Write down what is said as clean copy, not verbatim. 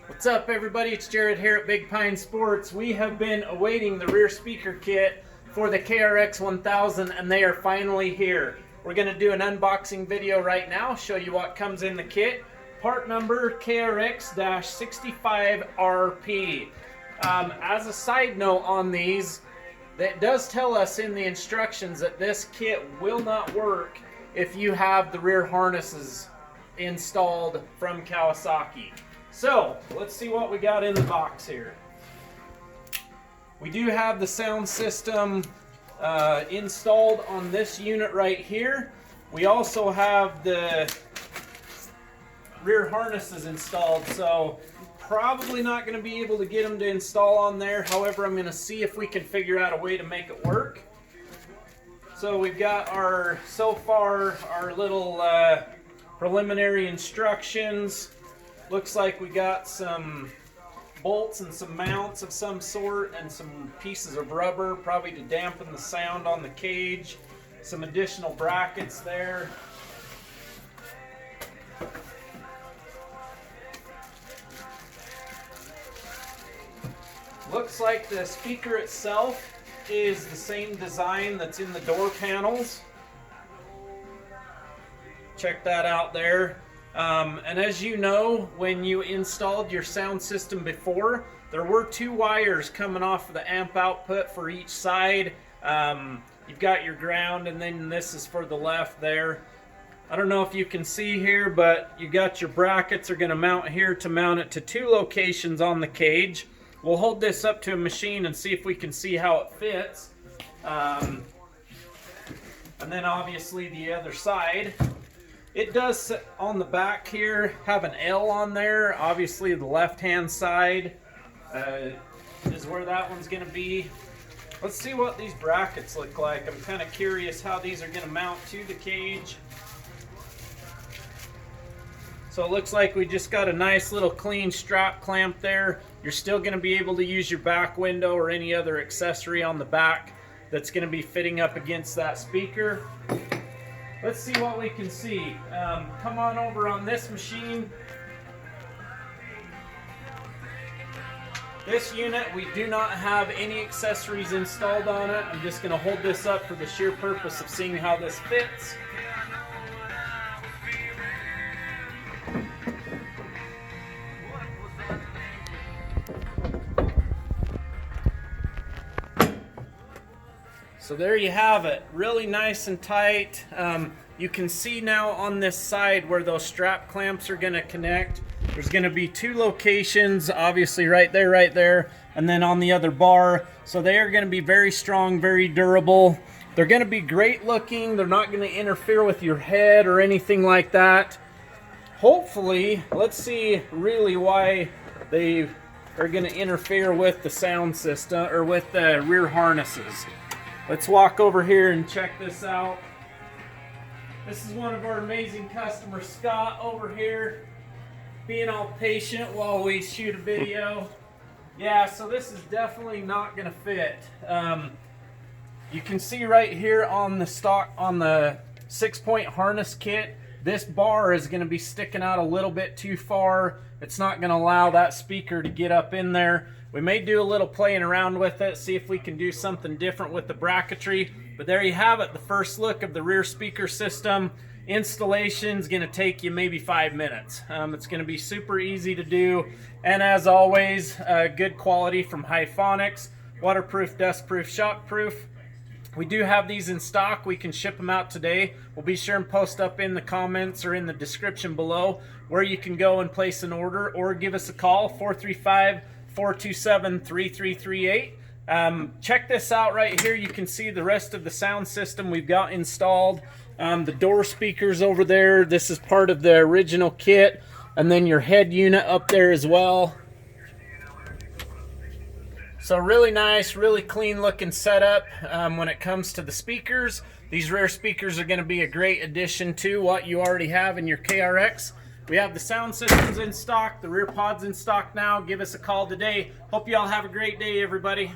What's up, everybody? It's Jared here at Big Pine Sports. We have been awaiting the rear speaker kit for the KRX-1000 and they are finally here. We're going to do an unboxing video right now, show you what comes in the kit. Part number KRX-65RP. As a side note on these, that does tell us in the instructions that this kit will not work if you have the rear harnesses installed from Kawasaki. So let's see what we got in the box here. We do have the sound system installed on this unit right here. We also have the rear harnesses installed, so probably not going to be able to get them to install on there. However, I'm going to see if we can figure out a way to make it work. So we've got our little preliminary instructions. Looks like we got some bolts and some mounts of some sort and some pieces of rubber, probably to dampen the sound on the cage. Some additional brackets there. Looks like the speaker itself is the same design that's in the door panels. Check that out there. And as you know, when you installed your sound system before, there were two wires coming off of the amp output for each side. You've got your ground, and then this is for the left there. I don't know if you can see here, but you got your brackets are going to mount here to mount it to two locations on the cage. We'll hold this up to a machine and see if we can see how it fits. And then obviously the other side. It does, on the back here, have an L on there. Obviously the left-hand side is where that one's going to be. Let's see what these brackets look like. I'm kind of curious how these are going to mount to the cage. So it looks like we just got a nice little clean strap clamp there. You're still going to be able to use your back window or any other accessory on the back that's going to be fitting up against that speaker. Let's see what we can see. Come on over on this machine. This unit, we do not have any accessories installed on it. I'm just going to hold this up for the sheer purpose of seeing how this fits. So there you have it, really nice and tight. You can see now on this side where those strap clamps are going to connect. There's going to be two locations, obviously right there, and then on the other bar. So they are going to be very strong, very durable. They're going to be great looking. They're not going to interfere with your head or anything like that. Hopefully, let's see really why they are going to interfere with the sound system or with the rear harnesses. Let's walk over here and check this out. This is one of our amazing customers, Scott, over here, being all patient while we shoot a video. Yeah, so this is definitely not going to fit. You can see right here on the stock, on the 6-point harness kit, this bar is going to be sticking out a little bit too far. It's not going to allow that speaker to get up in there. We may do a little playing around with it, see if we can do something different with the bracketry. But there you have it, the first look of the rear speaker system. Installation is going to take you maybe 5 minutes. It's going to be super easy to do. And as always, good quality from Hifonics. Waterproof, dustproof, shockproof. We do have these in stock. We can ship them out today. We'll be sure and post up in the comments or in the description below where you can go and place an order, or give us a call, 435-427-3338. Check this out right here. You can see the rest of the sound system we've got installed. The door speakers over there, this is part of the original kit, and then your head unit up there as well. So really nice, really clean looking setup when it comes to the speakers. These rear speakers are going to be a great addition to what you already have in your KRX. We have the sound systems in stock, the rear pods in stock now. Give us a call today. Hope you all have a great day, everybody.